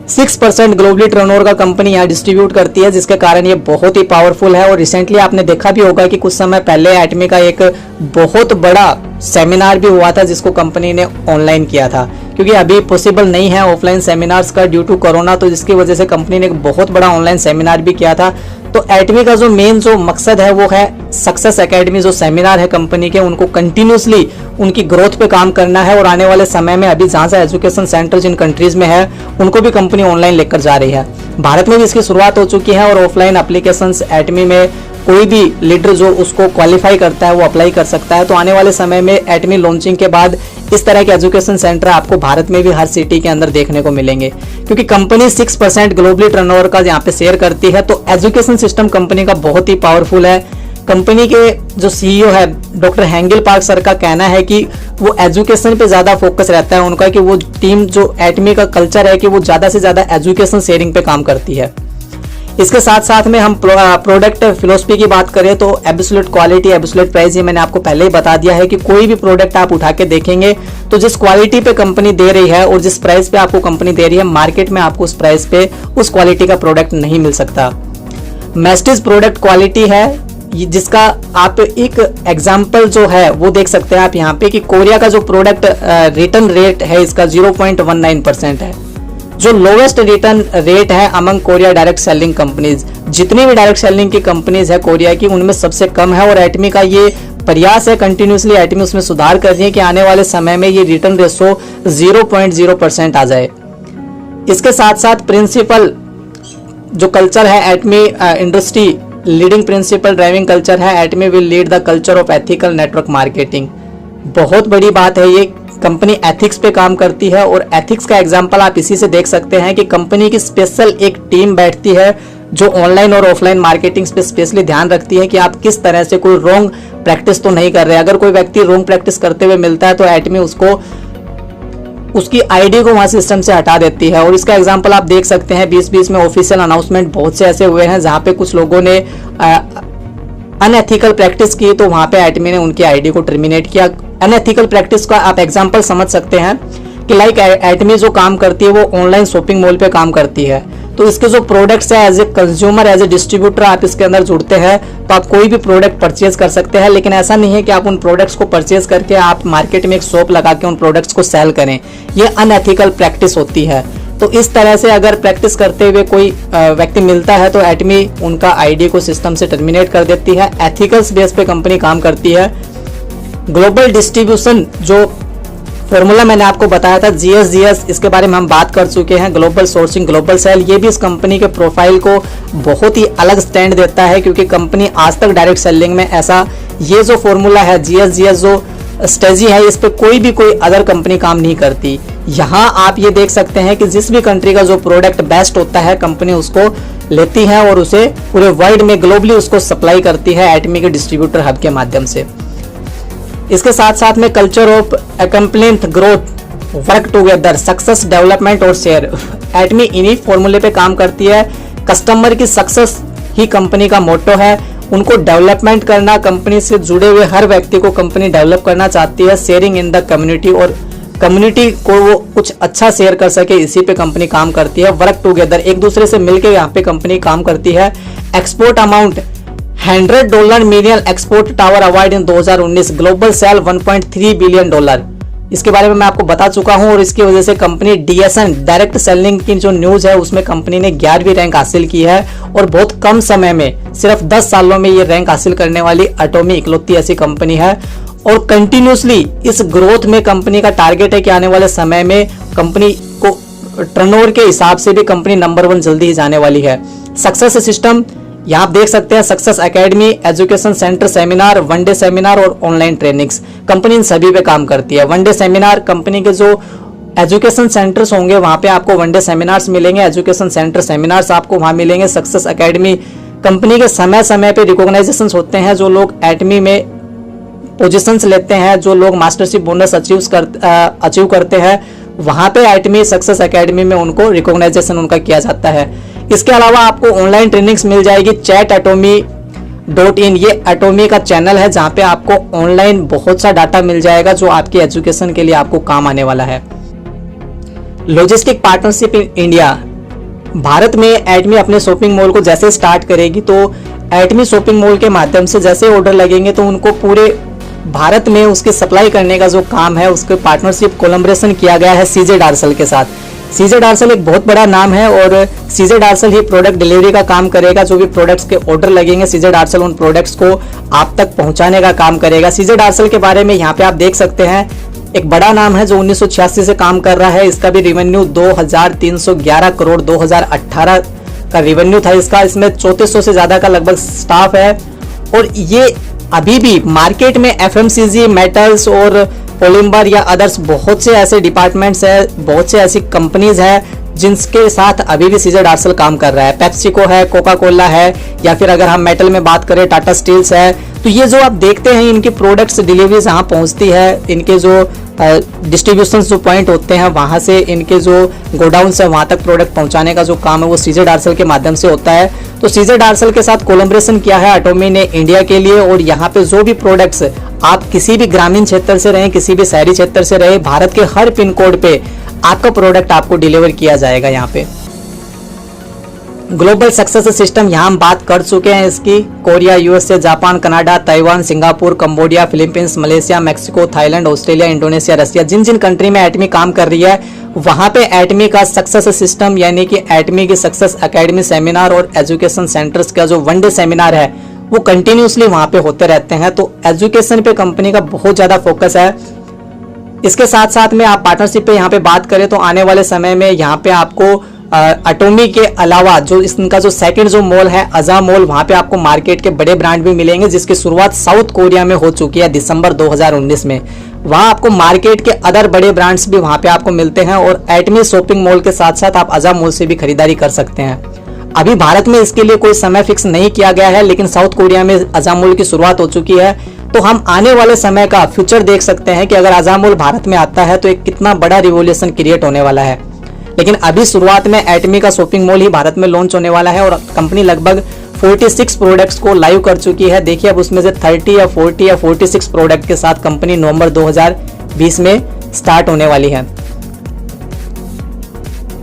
Speaker 1: 6% ग्लोबली टर्नओवर का कंपनी यहाँ डिस्ट्रीब्यूट करती है, जिसके कारण ये बहुत ही पावरफुल है। और रिसेंटली आपने देखा भी होगा कि कुछ समय पहले एटमी का एक बहुत बड़ा सेमिनार भी हुआ था जिसको कंपनी ने ऑनलाइन किया था, क्योंकि अभी पॉसिबल नहीं है ऑफलाइन सेमिनार्स का ड्यू टू कोरोना, तो जिसकी वजह से कंपनी ने एक बहुत बड़ा ऑनलाइन सेमिनार भी किया था। तो एटमी का जो मेन जो मकसद है वो है सक्सेस एकेडमी, जो सेमिनार है कंपनी के, उनको कंटिन्यूसली उनकी ग्रोथ पे काम करना है। और आने वाले समय में अभी जहां से एजुकेशन सेंटर जिन कंट्रीज में है उनको भी कंपनी ऑनलाइन लेकर जा रही है। भारत में भी इसकी शुरुआत हो चुकी है और ऑफलाइन एप्लीकेशंस एटमी में कोई भी लीडर जो उसको क्वालिफाई करता है वो अप्लाई कर सकता है। तो आने वाले समय में एटमी लॉन्चिंग के बाद इस तरह के एजुकेशन सेंटर आपको भारत में भी हर सिटी के अंदर देखने को मिलेंगे, क्योंकि कंपनी 6% ग्लोबली टर्नओवर का यहाँ पे शेयर करती है। तो एजुकेशन सिस्टम कंपनी का बहुत ही पावरफुल है। कंपनी के जो सीईओ है डॉक्टर हैंगल पार्क सर का कहना है कि वो एजुकेशन पे ज़्यादा फोकस रहता है उनका, कि वो टीम जो एटमी का कल्चर है कि वो ज़्यादा से ज़्यादा एजुकेशन शेयरिंग पे काम करती है। इसके साथ साथ में हम प्रोडक्ट फिलोसफी की बात करें तो एब्सोल्यूट क्वालिटी, एब्सोल्यूट प्राइस, ये मैंने आपको पहले ही बता दिया है कि कोई भी प्रोडक्ट आप उठा के देखेंगे तो जिस क्वालिटी पे कंपनी दे रही है और जिस प्राइस पे आपको कंपनी दे रही है, मार्केट में आपको उस प्राइस पे उस क्वालिटी का प्रोडक्ट नहीं मिल सकता। मैस्टीज प्रोडक्ट क्वालिटी है, जिसका आप एक एग्जाम्पल जो है वो देख सकते हैं आप यहाँ पे कि कोरिया का जो प्रोडक्ट रिटर्न रेट है इसका 0.19% है, जो लोवेस्ट रिटर्न रेट है among Korea direct selling companies. जितनी भी डायरेक्ट सेलिंग की कंपनीज है कोरिया की उनमें सबसे कम है, और एटमी का ये प्रयास है कंटिन्यूसली एटमी उसमें सुधार कर रही है कि आने वाले समय में ये रिटर्न रेशो 0.0% आ जाए। इसके साथ साथ प्रिंसिपल जो कल्चर है Atomy industry leading principle driving culture है, Atomy will lead the culture of ethical network marketing. बहुत बड़ी बात है, ये कंपनी एथिक्स पे काम करती है, और एथिक्स का एग्जांपल आप इसी से देख सकते हैं कि कंपनी की स्पेशल एक टीम बैठती है जो ऑनलाइन और ऑफलाइन मार्केटिंग पे स्पेशली ध्यान रखती है कि आप किस तरह से कोई रॉन्ग प्रैक्टिस तो नहीं कर रहे। अगर कोई व्यक्ति रॉन्ग प्रैक्टिस करते हुए मिलता है तो एटमी उसको उसकी आईडी को वहां सिस्टम से हटा देती है। और इसका एग्जांपल आप देख सकते हैं, 2020 में ऑफिशियल अनाउंसमेंट बहुत से ऐसे हुए हैं जहां पे कुछ लोगों ने अनएथिकल प्रैक्टिस की तो वहां पे एटमी ने उनकी आईडी को टर्मिनेट किया। अनएथिकल प्रैक्टिस का आप एग्जांपल समझ सकते हैं कि लाइक एटमी जो काम करती है वो ऑनलाइन शॉपिंग मॉल पे काम करती है, तो इसके जो प्रोडक्ट्स है as a consumer as a distributor आप इसके अंदर जुड़ते हैं तो आप कोई भी प्रोडक्ट परचेज कर सकते हैं, लेकिन ऐसा नहीं है कि आप उन प्रोडक्ट्स को परचेज करके आप मार्केट में एक शॉप लगा के उन प्रोडक्ट्स को सेल करें। ये अनएथिकल प्रैक्टिस होती है। तो इस तरह से अगर प्रैक्टिस करते हुए कोई व्यक्ति मिलता है तो एटमी उनका आईडी को सिस्टम से टर्मिनेट कर देती है। एथिकल्स बेस पे कंपनी काम करती है। ग्लोबल डिस्ट्रीब्यूशन जो फॉर्मूला मैंने आपको बताया था GSGS, इसके बारे में हम बात कर चुके हैं। ग्लोबल सोर्सिंग ग्लोबल सेल, ये भी इस कंपनी के प्रोफाइल को बहुत ही अलग स्टैंड देता है, क्योंकि कंपनी आज तक डायरेक्ट सेलिंग में ऐसा ये जो फॉर्मूला है GSGS जो स्ट्रेटजी है इस पे कोई अदर कंपनी काम नहीं करती। यहाँ आप ये देख सकते हैं कि जिस भी कंट्री का जो प्रोडक्ट बेस्ट होता है कंपनी उसको लेती है और उसे पूरे वर्ल्ड में ग्लोबली उसको सप्लाई करती है एटमी के डिस्ट्रीब्यूटर हब के माध्यम से। इसके साथ साथ में culture of accomplishment growth work together success development और शेयर, एटमी इन्हीं फॉर्मूले पे काम करती है। कस्टमर की सक्सेस ही कंपनी का मोटो है, उनको डेवलपमेंट करना, कंपनी से जुड़े हुए हर व्यक्ति को कंपनी डेवलप करना चाहती है। शेयरिंग इन द कम्युनिटी, और कम्युनिटी को वो कुछ अच्छा शेयर कर सके इसी पे कंपनी काम करती है। वर्क टुगेदर, एक दूसरे से मिलकर यहाँ पे कंपनी काम करती है। Export amount $100 million export tower award in 2019, global sale $1.3 billion. इसके बारे में मैं आपको बता चुका हूं, और इसकी वजह से कंपनी DSN डायरेक्ट सेलिंग की जो न्यूज है उसमें कंपनी ने 11वीं रैंक हासिल की है, और बहुत कम समय में सिर्फ 10 सालों में ये रैंक हासिल करने वाली एटमी इकलौती ऐसी कंपनी है। और कंटिन्यूसली इस ग्रोथ में कंपनी का टारगेट है कि आने वाले समय में कंपनी को टर्नओवर के हिसाब से भी कंपनी नंबर 1 जल्दी ही जाने वाली है। सक्सेस सिस्टम यहाँ आप देख सकते हैं, success academy, education centre, seminar, one day seminar और ऑनलाइन ट्रेनिंग्स, कंपनी इन सभी पे काम करती है। वन डे सेमिनार, कंपनी के जो एजुकेशन सेंटर्स होंगे वहां पे आपको वन डे सेमिनार्स मिलेंगे, एजुकेशन सेंटर सेमिनार्स आपको वहां मिलेंगे। सक्सेस एकेडमी, कंपनी के समय समय पे रिकॉग्नाइजेशंस होते हैं, जो लोग एटमी में पोजीशंस लेते हैं, जो लोग मास्टरशिप बोनस अचीव करते हैं, वहां पे एटमी सक्सेस एकेडमी में उनको रिकॉग्नाइजेशन उनका किया जाता है। इसके अलावा आपको ऑनलाइन ट्रेनिंग्स मिल जाएगी chatatomy.in, ये एटोमी का चैनल है जहां पे आपको ऑनलाइन बहुत सा डाटा मिल जाएगा जो आपकी एजुकेशन के लिए आपको काम आने वाला है। Logistic partnership in India, Bharat में एटमी अपने शॉपिंग मॉल को जैसे स्टार्ट करेगी तो एटमी शॉपिंग मॉल के माध्यम से जैसे ऑर्डर लगेंगे तो उनको पूरे भारत में उसकी सप्लाई करने का जो काम है उसके पार्टनरशिप कोलैबोरेशन किया गया है सीजे डार्सल के साथ। सीजे डार्सल एक बहुत बड़ा नाम है और सीजे डार्सल ही प्रोडक्ट डिलीवरी का काम करेगा। जो भी प्रोडक्ट्स के ऑर्डर लगेंगे सीजे डार्सल उन प्रोडक्ट्स को आप तक पहुंचाने का काम करेगा। सीजे डार्सल के बारे में यहाँ पे आप देख सकते हैं, एक बड़ा नाम है जो 1986 से काम कर रहा है। इसका भी रेवेन्यू 2311 करोड़ 2018 का रेवेन्यू था इसका। इसमें 3400 से ज्यादा का लगभग स्टाफ है और ये अभी भी मार्केट में FMCG, मेटल्स और पॉलीमर या अदर्स बहुत से ऐसे डिपार्टमेंट्स है, बहुत से ऐसी कंपनीज है जिनके साथ अभी भी सीजर डार्सल काम कर रहा है। पेप्सिको है, कोका कोला है, या फिर अगर हम मेटल में बात करें टाटा स्टील्स है। तो ये जो आप देखते हैं इनकी प्रोडक्ट्स डिलीवरीज यहाँ पहुँचती है, इनके जो डिस्ट्रीब्यूशन जो पॉइंट होते हैं वहाँ से इनके जो गोडाउन से वहाँ तक प्रोडक्ट पहुँचाने का जो काम है वो सीजर डार्सल के माध्यम से होता है। तो सीजर डार्सल के साथ कोलैबोरेशन किया है एटॉमी ने इंडिया के लिए, और यहाँ पे जो भी प्रोडक्ट्स आप किसी भी ग्रामीण क्षेत्र से रहे, किसी भी शहरी क्षेत्र से रहे, भारत के हर पिन कोड पे आपका प्रोडक्ट आपको डिलीवर किया जाएगा। यहाँ पे ग्लोबल सक्सेस सिस्टम यहाँ हम बात कर चुके हैं इसकी। Korea, USA, Japan, Canada, Taiwan, Singapore, Cambodia, Philippines, Malaysia, Mexico, Thailand, Australia, Indonesia, Russia, जिन जिन कंट्री में एटमी काम कर रही है वहाँ पे एटमी का सक्सेस सिस्टम यानी कि एटमी की सक्सेस एकेडमी सेमिनार और एजुकेशन सेंटर्स का जो वन डे सेमिनार है वो कंटिन्यूसली वहाँ पे होते रहते हैं। तो एजुकेशन पे कंपनी का बहुत ज़्यादा फोकस है। इसके साथ साथ में आप पार्टनरशिप पे यहाँ पे बात करें तो आने वाले समय में यहाँ पे आपको एटॉमी के अलावा जो इनका जो सेकंड जो मॉल है अजा मॉल, वहाँ पे आपको मार्केट के बड़े ब्रांड भी मिलेंगे, जिसकी शुरुआत साउथ कोरिया में हो चुकी है दिसंबर 2019 में। वहाँ आपको मार्केट के अदर बड़े ब्रांड्स भी वहाँ पे आपको मिलते हैं, और एटमी शॉपिंग मॉल के साथ साथ आप अजा मॉल से भी खरीदारी कर सकते हैं। अभी भारत में इसके लिए कोई समय फिक्स नहीं किया गया है, लेकिन साउथ कोरिया में अजा मॉल की शुरुआत हो चुकी है। तो हम आने वाले समय का फ्यूचर देख सकते हैं कि अगर अजा मॉल भारत में आता है तो एक कितना बड़ा रिवोल्यूशन क्रिएट होने वाला है। लेकिन अभी शुरुआत में एटमी का शॉपिंग मॉल ही भारत में लॉन्च होने वाला है, और कंपनी लगभग 46 प्रोडक्ट्स को लाइव कर चुकी है। देखिए अब उसमें से 30 या 40 या 46 प्रोडक्ट के साथ कंपनी नवंबर 2020 में स्टार्ट होने वाली है।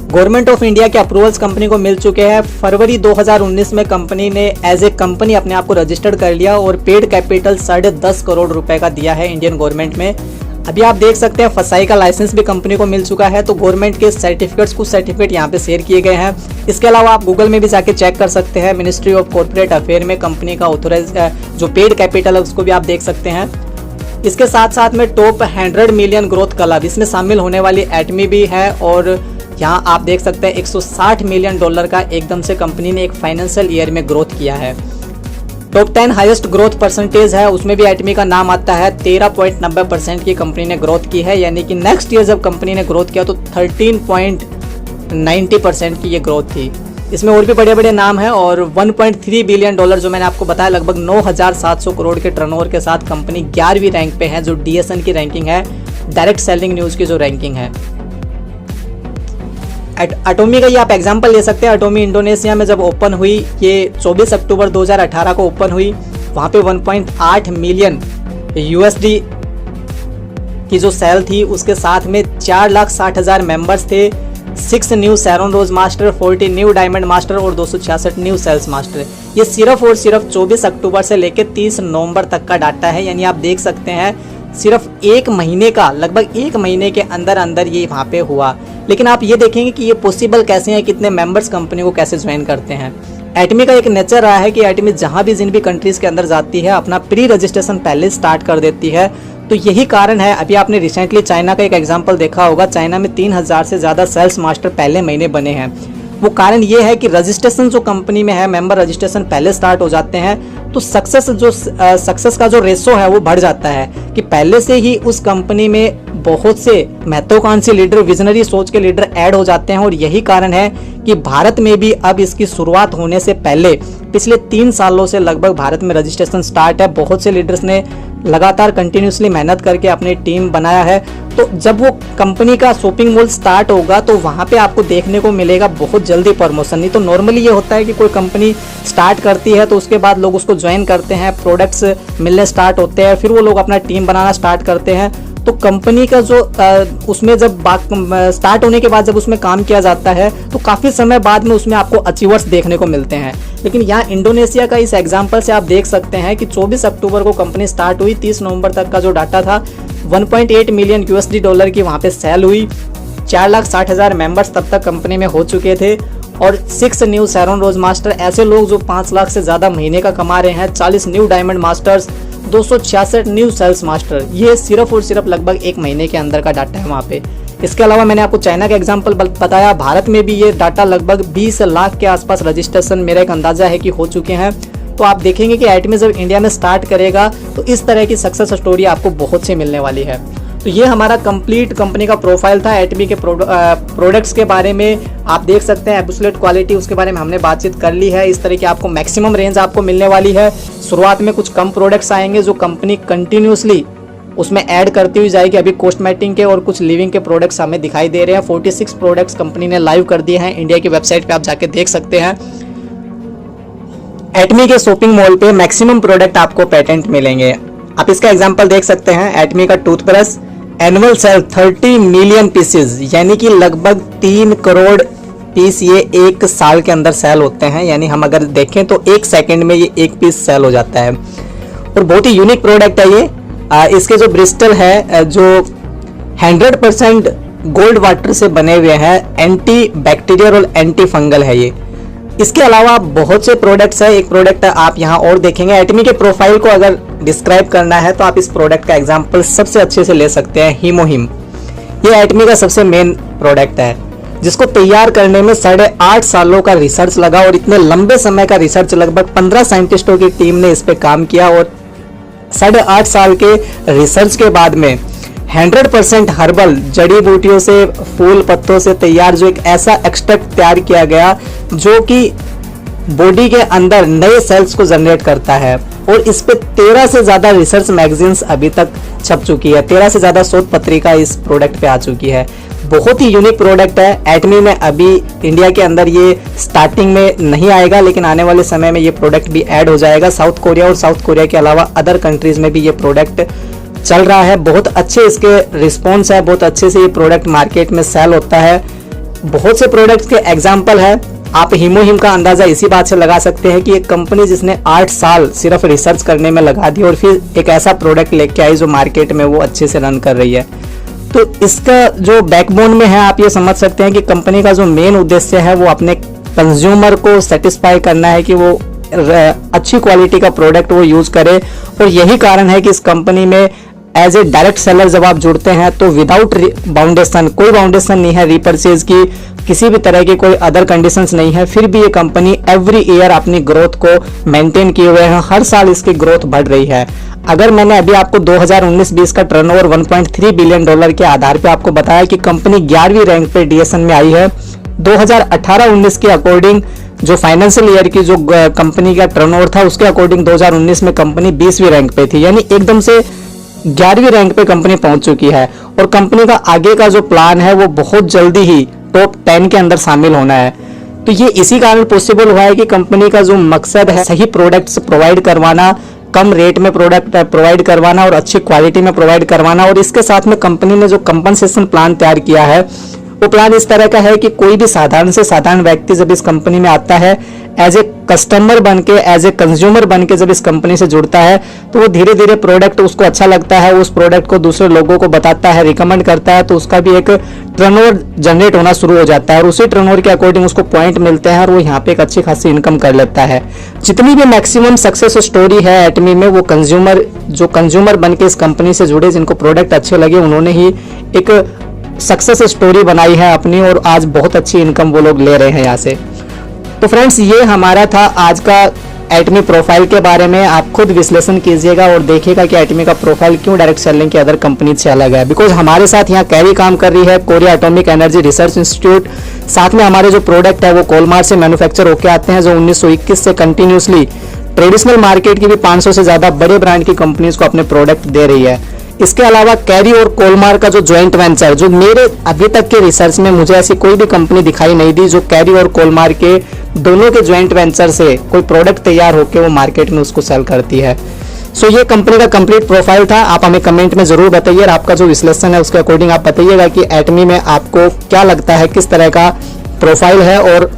Speaker 1: गवर्नमेंट ऑफ इंडिया के अप्रूवल्स कंपनी को मिल चुके हैं। फरवरी 2019 में कंपनी ने एज ए कंपनी अपने आप को रजिस्टर्ड कर लिया, और पेड कैपिटल 10.5 करोड़ रुपए का दिया है इंडियन गवर्नमेंट में। अभी आप देख सकते हैं फसाई का लाइसेंस भी कंपनी को मिल चुका है। तो गवर्नमेंट के सर्टिफिकेट्स, कुछ सर्टिफिकेट यहाँ पे शेयर किए गए हैं। इसके अलावा आप गूगल में भी जाके चेक कर सकते हैं। मिनिस्ट्री ऑफ कॉर्पोरेट अफेयर में कंपनी का ऑथोराइज जो पेड कैपिटल है उसको भी आप देख सकते हैं। इसके साथ साथ में टॉप 100 मिलियन ग्रोथ क्लब इसमें शामिल होने वाली एटमी भी है, और यहाँ आप देख सकते हैं $160 मिलियन का एकदम से कंपनी ने एक फाइनेंशियल ईयर में ग्रोथ किया है। टॉप 10 हाईएस्ट ग्रोथ परसेंटेज है, उसमें भी एटमी का नाम आता है। 13.90% की कंपनी ने ग्रोथ की है, यानी कि नेक्स्ट ईयर जब कंपनी ने ग्रोथ किया तो 13.90% की ये ग्रोथ थी। इसमें और भी बड़े बड़े नाम हैं, और $1.3 बिलियन जो मैंने आपको बताया लगभग 9,700 करोड़ के टर्नओवर के साथ कंपनी 11वीं रैंक पे है, जो DSN की रैंकिंग है, डायरेक्ट सेलिंग न्यूज़ की जो रैंकिंग है। एटॉमी का ये आप एग्जांपल ले सकते हैं। एटॉमी इंडोनेशिया में जब ओपन हुई, ये 24 अक्टूबर 2018 को ओपन हुई, वहाँ पे 1.8 मिलियन USD की जो सेल थी, उसके साथ में 4,60,000 मेंबर्स थे, 6 न्यू सैरोन रोज मास्टर, 40 न्यू डायमंड मास्टर और 266 न्यू सेल्स मास्टर। ये सिर्फ और सिर्फ 24 अक्टूबर से लेकर 30 नवंबर तक का डाटा है, यानी आप देख सकते हैं सिर्फ एक महीने का, लगभग एक महीने के अंदर अंदर ये वहाँ पे हुआ। लेकिन आप ये देखेंगे कि ये पॉसिबल कैसे है, कितने मेंबर्स कंपनी को कैसे ज्वाइन करते हैं। एटमी का एक नेचर रहा है कि एटमी जहाँ भी जिन भी कंट्रीज के अंदर जाती है अपना प्री रजिस्ट्रेशन पहले स्टार्ट कर देती है। तो यही कारण है, अभी आपने रिसेंटली चाइना का एक एग्जाम्पल देखा होगा, चाइना में 3000 से ज़्यादा सेल्स मास्टर पहले महीने बने हैं। वो कारण ये है कि रजिस्ट्रेशन जो कंपनी में है, मेंबर रजिस्ट्रेशन पहले स्टार्ट हो जाते हैं, तो सक्सेस का जो रेशो है वो बढ़ जाता है कि पहले से ही उस कंपनी में बहुत से महत्वाकांक्षी लीडर, विजनरी सोच के लीडर ऐड हो जाते हैं। और यही कारण है कि भारत में भी अब इसकी शुरुआत होने से पहले पिछले 3 सालों से लगभग भारत में रजिस्ट्रेशन स्टार्ट है। बहुत से लीडर्स ने लगातार कंटिन्यूसली मेहनत करके अपनी टीम बनाया है। तो जब वो कंपनी का शॉपिंग मॉल स्टार्ट होगा तो वहाँ पे आपको देखने को मिलेगा बहुत जल्दी प्रमोशन। नहीं तो नॉर्मली ये होता है कि कोई कंपनी स्टार्ट करती है तो उसके बाद लोग उसको ज्वाइन करते हैं, प्रोडक्ट्स मिलने स्टार्ट होते हैं, फिर वो लोग अपना टीम बनाना स्टार्ट करते हैं। तो कंपनी का जो उसमें जब स्टार्ट होने के बाद जब उसमें काम किया जाता है तो काफ़ी समय बाद में उसमें आपको अचीवर्स देखने को मिलते हैं। लेकिन यहाँ इंडोनेशिया का इस एग्जांपल से आप देख सकते हैं कि 24 अक्टूबर को कंपनी स्टार्ट हुई, 30 नवंबर तक का जो डाटा था 1.8 मिलियन USD की वहाँ पे सेल हुई। 4,60,000 मेंबर्स तब तक कंपनी में हो चुके थे, और 6 न्यू सैरोन रोज मास्टर, ऐसे लोग जो 5 लाख से ज़्यादा महीने का कमा रहे हैं, 40 new diamond masters, 266 new sales master. ये सिर्फ और सिर्फ लगभग एक महीने के अंदर का डाटा है वहाँ पे। इसके अलावा मैंने आपको चाइना का एग्जांपल बताया, भारत में भी ये डाटा लगभग 20 लाख के आसपास रजिस्ट्रेशन मेरा एक अंदाजा है कि हो चुके हैं। तो आप देखेंगे कि एटमी जब इंडिया में स्टार्ट करेगा तो इस तरह की सक्सेस स्टोरी आपको बहुत सी मिलने वाली है। तो ये हमारा कंप्लीट कंपनी का प्रोफाइल था। एटमी के प्रोडक्ट्स के बारे में आप देख सकते हैं, एब्सोल्यूट क्वालिटी उसके बारे में हमने बातचीत कर ली है। इस तरह की आपको मैक्सिमम रेंज आपको मिलने वाली है। शुरुआत में कुछ कम प्रोडक्ट्स आएंगे जो कंपनी कंटिन्यूसली उसमें ऐड करती हुई जाएगी। अभी कॉस्मेटिक के और कुछ लिविंग के प्रोडक्ट्स हमें दिखाई दे रहे हैं। 46 प्रोडक्ट्स कंपनी ने लाइव कर दिए हैं। इंडिया की वेबसाइट पे आप जाके देख सकते हैं। एटमी के शॉपिंग मॉल पे मैक्सिमम प्रोडक्ट आपको पेटेंट मिलेंगे। आप इसका एग्जांपल देख सकते हैं। एटमी का toothbrush annual sale 30 million pieces, यानी कि लगभग 3 करोड़ पीस ये एक साल के अंदर सेल होते हैं। यानी हम अगर देखें तो 1 सेकंड में ये 1 पीस सेल हो जाता है और बहुत ही यूनिक प्रोडक्ट है ये। इसके जो ब्रिस्टल है जो 100% गोल्ड वाटर से बने हुए हैं, एंटी बैक्टीरियल और एंटी फंगल है ये। इसके अलावा बहुत से प्रोडक्ट्स है। एक प्रोडक्ट आप यहाँ और देखेंगे। एटमी के प्रोफाइल को अगर डिस्क्राइब करना है तो आप इस प्रोडक्ट का एग्जांपल सबसे अच्छे से ले सकते हैं, हीमोहिम। ये एटमी का सबसे मेन प्रोडक्ट है जिसको तैयार करने में 8.5 सालों का रिसर्च लगा और इतने लंबे समय का रिसर्च, लगभग 15 साइंटिस्टों की टीम ने इस पे काम किया और 8.5 साल के रिसर्च के बाद में 100% हर्बल जड़ी बूटियों से, फूल पत्तों से तैयार जो एक ऐसा एक्सट्रैक्ट तैयार किया गया जो कि बॉडी के अंदर नए सेल्स को जनरेट करता है। और इस पे 13 से ज्यादा रिसर्च मैगजीन्स अभी तक छप चुकी है। 13 से ज्यादा शोध पत्रिका इस प्रोडक्ट पे आ चुकी है। बहुत ही यूनिक प्रोडक्ट है। एटमी में अभी इंडिया के अंदर ये स्टार्टिंग में नहीं आएगा, लेकिन आने वाले समय में ये प्रोडक्ट भी ऐड हो जाएगा। साउथ कोरिया और साउथ कोरिया के अलावा अदर कंट्रीज में भी ये प्रोडक्ट चल रहा है। बहुत अच्छे इसके रिस्पॉन्स है, बहुत अच्छे से ये प्रोडक्ट मार्केट में सेल होता है। बहुत से प्रोडक्ट्स के एग्जाम्पल है। आप हीमोहिम का अंदाजा इसी बात से लगा सकते हैं कि एक कंपनी जिसने 8 साल सिर्फ रिसर्च करने में लगा दी और फिर एक ऐसा प्रोडक्ट लेके आई जो मार्केट में वो अच्छे से रन कर रही है। तो इसका जो बैकबोन में है, आप ये समझ सकते हैं कि कंपनी का जो मेन उद्देश्य है वो अपने कंज्यूमर को सेटिस्फाई करना है कि वो अच्छी क्वालिटी का प्रोडक्ट वो यूज करे। और यही कारण है कि इस कंपनी में एज ए डायरेक्ट सेलर जब आप जुड़ते हैं तो विदाउट बाउंडेशन, कोई बाउंडेशन नहीं है रीपर्चेज की, किसी भी तरह की कोई अदर कंडीशंस नहीं है, फिर भी ये कंपनी एवरी ईयर अपनी ग्रोथ को मेंटेन किए हुए है। हर साल इसकी ग्रोथ बढ़ रही है। अगर मैंने अभी आपको 2019-20 का टर्नओवर 1.3 बिलियन डॉलर के आधार पे आपको बताया कि कंपनी 11वीं रैंक पे डीएसएन में आई है। 2018-19 के अकॉर्डिंग जो फाइनेंशियल ईयर की जो कंपनी का टर्नओवर था उसके अकॉर्डिंग 2019 में कंपनी 20वीं रैंक पे थी, यानी एकदम से 11वीं रैंक पे कंपनी पहुंच चुकी है। और कंपनी का आगे का जो प्लान है वो बहुत जल्दी ही टॉप 10 के अंदर शामिल होना है। तो ये इसी कारण पॉसिबल हुआ है कि कंपनी का जो मकसद है सही प्रोडक्ट्स प्रोवाइड करवाना, कम रेट में प्रोडक्ट प्रोवाइड करवाना और अच्छी क्वालिटी में प्रोवाइड करवाना। और इसके साथ में कंपनी ने जो कंपनसेशन प्लान तैयार किया है वो प्लान इस तरह का है कि कोई भी साधारण से साधारण व्यक्ति जब इस कंपनी में आता है, एज ए कस्टमर बन के, एज ए कंज्यूमर बन के जब इस कंपनी से जुड़ता है तो वो धीरे धीरे प्रोडक्ट उसको अच्छा लगता है, उस प्रोडक्ट को दूसरे लोगों को बताता है, रिकमेंड करता है, तो उसका भी एक टर्नओवर जनरेट होना शुरू हो जाता है और उसी टर्नओवर के अकॉर्डिंग उसको पॉइंट मिलते हैं और वो यहाँ पे एक अच्छी खासी इनकम कर लेता है। जितनी भी मैक्सिमम सक्सेस स्टोरी है एटमी में, वो कंज्यूमर बन के इस कंपनी से जुड़े, जिनको प्रोडक्ट अच्छे लगे, उन्होंने ही एक सक्सेस स्टोरी बनाई है अपनी और आज बहुत अच्छी इनकम वो लोग ले रहे हैं यहाँ से। तो फ्रेंड्स, ये हमारा था आज का एटमी प्रोफाइल के बारे में। आप खुद विश्लेषण कीजिएगा और देखिएगा कि एटमी का प्रोफाइल क्यों डायरेक्ट सेलिंग के अदर कंपनी से अलग है। बिकॉज हमारे साथ यहाँ कैरी काम कर रही है Korea atomic energy research institute. साथ में हमारे जो प्रोडक्ट है वो कोलमार से मैन्युफैक्चर होकर आते हैं, जो 1921 से कंटिन्यूसली ट्रेडिशनल मार्केट की भी 500 से ज्यादा बड़े ब्रांड की कंपनीज को अपने प्रोडक्ट दे रही है। इसके अलावा कैरी और कोलमार का जो ज्वाइंट वेंचर, जो मेरे अभी तक के रिसर्च में मुझे ऐसी कोई भी कंपनी दिखाई नहीं दी जो कैरी और कोलमार के दोनों के ज्वाइंट वेंचर से कोई प्रोडक्ट तैयार होकर वो मार्केट में उसको सेल करती है। सो ये कंपनी का कंप्लीट प्रोफाइल था। आप हमें कमेंट में जरूर बताइए और आपका जो विश्लेषण है उसके अकॉर्डिंग आप बताइएगा कि एटमी में आपको क्या लगता है, किस तरह का प्रोफाइल है और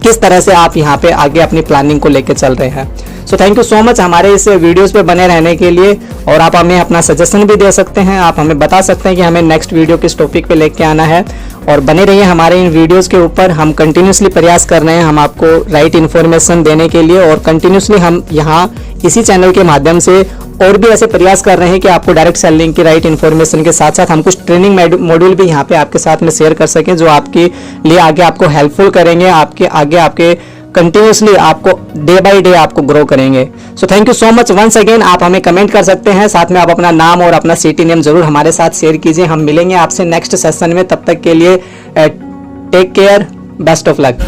Speaker 1: किस तरह से आप यहाँ पे आगे अपनी प्लानिंग को लेकर चल रहे हैं। सो थैंक यू सो मच हमारे इस वीडियोस पे बने रहने के लिए। और आप हमें अपना सजेशन भी दे सकते हैं, आप हमें बता सकते हैं कि हमें नेक्स्ट वीडियो किस टॉपिक पे लेके आना है। और बने रहिए हमारे इन वीडियोस के ऊपर। हम कंटिन्यूसली प्रयास कर रहे हैं हम आपको राइट इन्फॉर्मेशन देने के लिए, और कंटिन्यूसली हम यहाँ इसी चैनल के माध्यम से और भी ऐसे प्रयास कर रहे हैं कि आपको डायरेक्ट सेलिंग की राइट इन्फॉर्मेशन के साथ साथ हम कुछ ट्रेनिंग मॉड्यूल भी यहाँ पे आपके साथ में शेयर कर सकें, जो आपके लिए आगे आपको हेल्पफुल करेंगे, आपके आगे आपके कंटिन्यूसली आपको डे बाय डे आपको ग्रो करेंगे। So thank you so much once again. आप हमें कमेंट कर सकते हैं, साथ में आप अपना नाम और अपना सिटी नेम जरूर हमारे साथ शेयर कीजिए। हम मिलेंगे आपसे नेक्स्ट सेशन में, तब तक के लिए take care, best of luck.